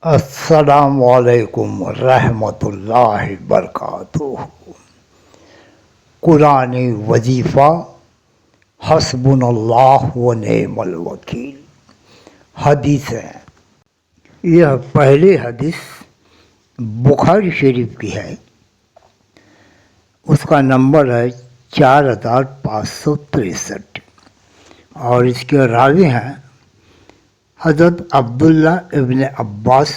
السلام علیکم ورحمۃ اللہ وبرکاتہ۔ قرآن وظیفہ حسبنا اللہ و نعم الوکیل۔ حدیث ہے، یہ پہلی حدیث بخاری شریف کی ہے، اس کا نمبر ہے 4563 اور اس کے راوی ہیں حضرت عبداللہ ابن عباس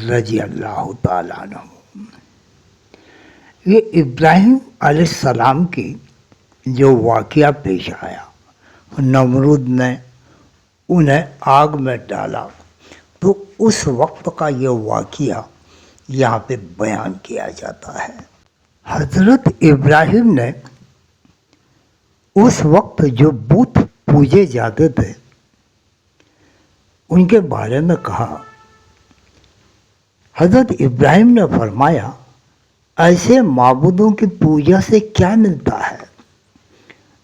رضی اللہ تعالیٰ عنہ۔ یہ ابراہیم علیہ السلام کی جو واقعہ پیش آیا، نمرود نے انہیں آگ میں ڈالا، تو اس وقت کا یہ واقعہ یہاں پہ بیان کیا جاتا ہے۔ حضرت ابراہیم نے اس وقت جو بت پوجے جاتے تھے ان کے بارے میں کہا۔ حضرت ابراہیم نے فرمایا، ایسے معبودوں کی پوجا سے کیا ملتا ہے؟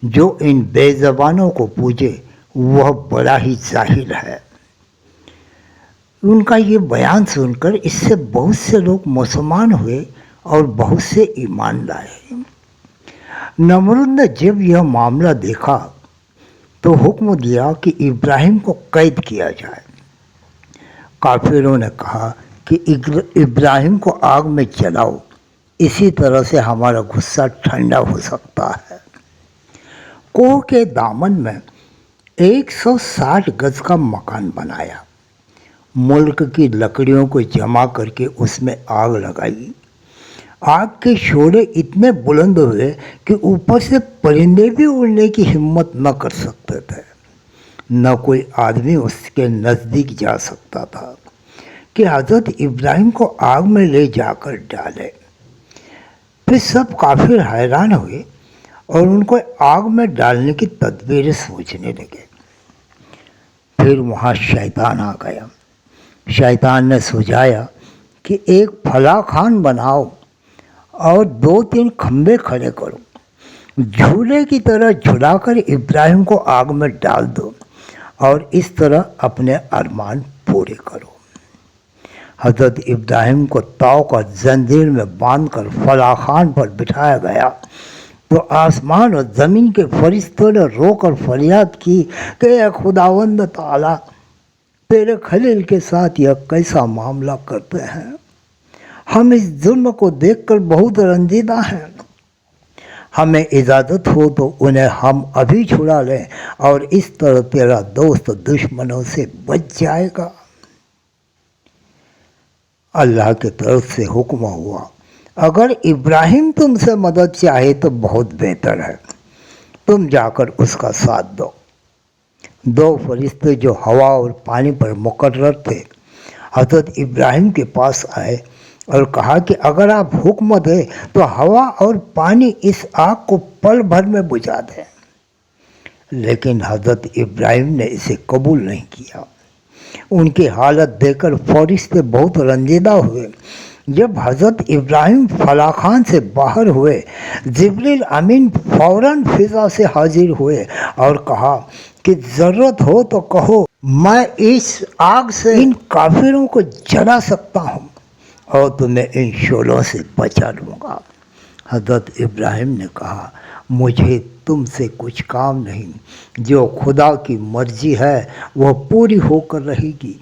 جو ان بے زبانوں کو پوجے وہ بڑا ہی جاہل ہے۔ ان کا یہ بیان سن کر اس سے بہت سے لوگ مسلمان ہوئے اور بہت سے ایمان لائے۔ نمرود نے جب یہ معاملہ دیکھا تو حکم دیا کہ ابراہیم کو قید کیا جائے۔ کافروں نے کہا کہ ابراہیم کو آگ میں جلاؤ، اسی طرح سے ہمارا غصہ ٹھنڈا ہو سکتا ہے۔ کوہ کے دامن میں 160 گز کا مکان بنایا، ملک کی لکڑیوں کو جمع کر کے اس میں آگ لگائی۔ آگ کے شعلے اتنے بلند ہوئے کہ اوپر سے پرندے بھی اڑنے کی ہمت نہ کر سکتے تھے، نہ کوئی آدمی اس کے نزدیک جا سکتا تھا کہ حضرت ابراہیم کو آگ میں لے جا کر ڈالے۔ پھر سب کافر حیران ہوئے اور ان کو آگ میں ڈالنے کی تدبیریں سوچنے لگے۔ پھر وہاں شیطان آ گیا۔ شیطان نے سجھایا کہ ایک فلاں خان بناؤ اور 2-3 کھمبے کھڑے کرو، جھولے کی طرح جھلا کر ابراہیم کو آگ میں ڈال دو اور اس طرح اپنے ارمان پورے کرو۔ حضرت ابراہیم کو طوق اور زنجیر میں باندھ کر فلاں خان پر بٹھایا گیا تو آسمان اور زمین کے فرشتوں نے رو کر فریاد کی کہ اے خداوند تعالیٰ، تیرے خلیل کے ساتھ یہ کیسا معاملہ کرتے ہیں؟ ہم اس ظلم کو دیکھ کر بہت رنجیدہ ہیں۔ ہمیں اجازت ہو تو انہیں ہم ابھی چھڑا لیں اور اس طرح تیرا دوست دشمنوں سے بچ جائے گا۔ اللہ کی طرف سے حکم ہوا، اگر ابراہیم تم سے مدد چاہے تو بہت بہتر ہے، تم جا کر اس کا ساتھ دو۔ 2 فرشتے جو ہوا اور پانی پر مقرر تھے حضرت ابراہیم کے پاس آئے اور کہا کہ اگر آپ حکم دیں تو ہوا اور پانی اس آگ کو پل بھر میں بجھا دیں، لیکن حضرت ابراہیم نے اسے قبول نہیں کیا۔ ان کی حالت دیکھ کر فرشتے بہت رنجیدہ ہوئے۔ جب حضرت ابراہیم فلاں خان سے باہر ہوئے، جبریل امین فوراً فضا سے حاضر ہوئے اور کہا کہ ضرورت ہو تو کہو، میں اس آگ سے ان کافروں کو جلا سکتا ہوں اور تمہیں ان شعلوں سے بچا لوں گا۔ حضرت ابراہیم نے کہا، مجھے تم سے کچھ کام نہیں، جو خدا کی مرضی ہے وہ پوری ہو کر رہے گی۔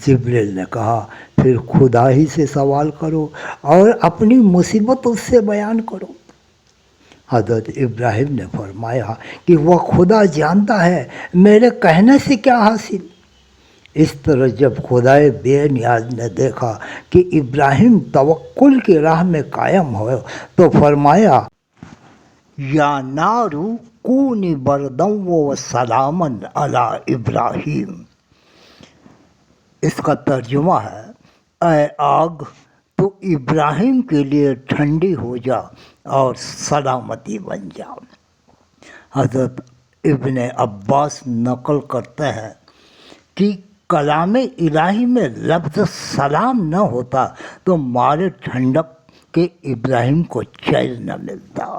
جبریل نے کہا، پھر خدا ہی سے سوال کرو اور اپنی مصیبت اس سے بیان کرو۔ حضرت ابراہیم نے فرمایا کہ وہ خدا جانتا ہے، میرے کہنے سے کیا حاصل۔ اس طرح جب خدائے بے نیاز نے دیکھا کہ ابراہیم توکل کی راہ میں قائم ہو تو فرمایا، یا نار کونی بردا و سلاما علی ابراہیم۔ اس کا ترجمہ ہے، اے آگ تو ابراہیم کے لیے ٹھنڈی ہو جا اور سلامتی بن جا۔ حضرت ابن عباس نقل کرتے ہیں کہ کلام الہی میں لفظ سلام نہ ہوتا تو مارے ٹھنڈک کے ابراہیم کو چین نہ ملتا۔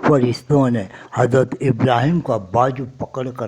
فرشتوں نے حضرت ابراہیم کا بازو پکڑ کر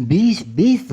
20-20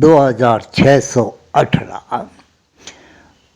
2618।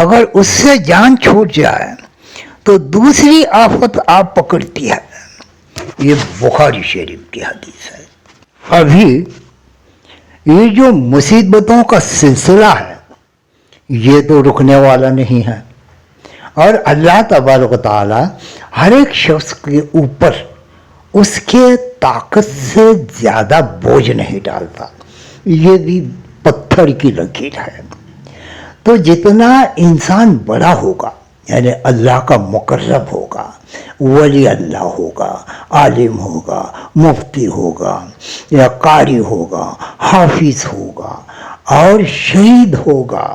اگر اس سے جان چھوٹ جائے تو دوسری آفت آپ پکڑتی ہے. یہ بخاری شریف کی حدیث ہے. ابھی یہ جو مصیبتوں کا سلسلہ ہے یہ تو رکنے والا نہیں ہے، اور اللہ تبارک و تعالی ہر ایک شخص کے اوپر اس کے طاقت سے زیادہ بوجھ نہیں ڈالتا. یہ بھی پتھر کی لکیر ہے. تو جتنا انسان بڑا ہوگا، یعنی اللہ کا مقرب ہوگا، ولی اللہ ہوگا، عالم ہوگا، مفتی ہوگا یا قاری ہوگا، حافظ ہوگا اور شہید ہوگا،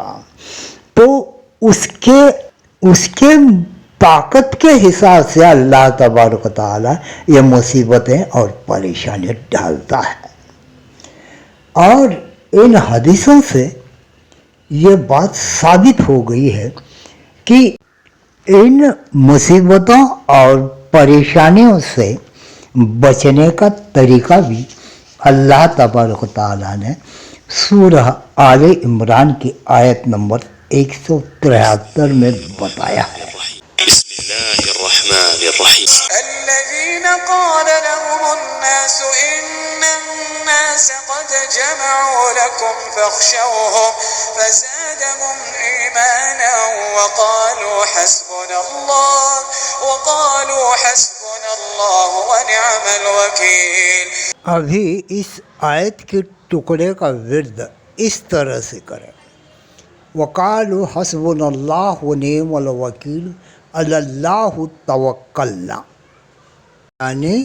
تو اس کے طاقت کے حساب سے اللہ تبارک و تعالی یہ مصیبتیں اور پریشانیاں ڈالتا ہے. اور ان حدیثوں سے یہ بات ثابت ہو گئی ہے کہ ان مصیبتوں اور پریشانیوں سے بچنے کا طریقہ بھی اللہ تبارک و تعالیٰ نے سورہ آل عمران کی آیت نمبر 173 میں بتایا ہے. بسم اللہ الرحمن الرحیم. الذین قال لهم الناس ان الناس قد جمعوا لكم فاخشوهم فزادهم ایمانا وقالوا حسبنا اللہ ونعم الوکیل. ابھی اس آیت کے ٹکڑے کا ورد اس طرح سے کریں: وقالوا حسبنا اللہ ونعم الوکیل علی اللہ توکلنا، یعنی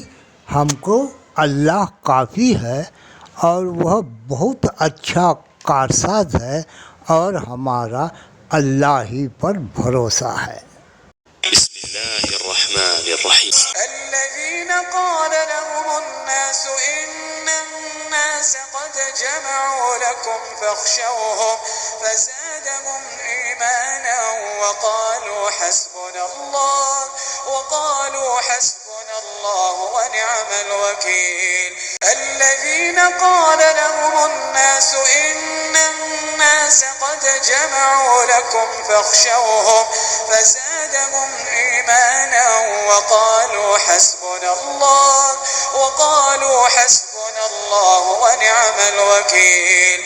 ہم کو اللہ کافی ہے اور وہ بہت اچھا کارساز ہے اور ہمارا اللہ ہی پر بھروسہ ہے. بسم اللہ الرحمن الرحیم. الذین قال لهم الناس ان الناس قد جمعوا لكم فاخشوهم فزادهم ایمانا وقالوا حسبنا اللہ ونعم الوکیل. الذین قال لهم الناس ان الناس قد جمعوا لكم فاخشوهم فزادهم ایمانا وقالوا حسبنا اللہ ونعم الوکیل.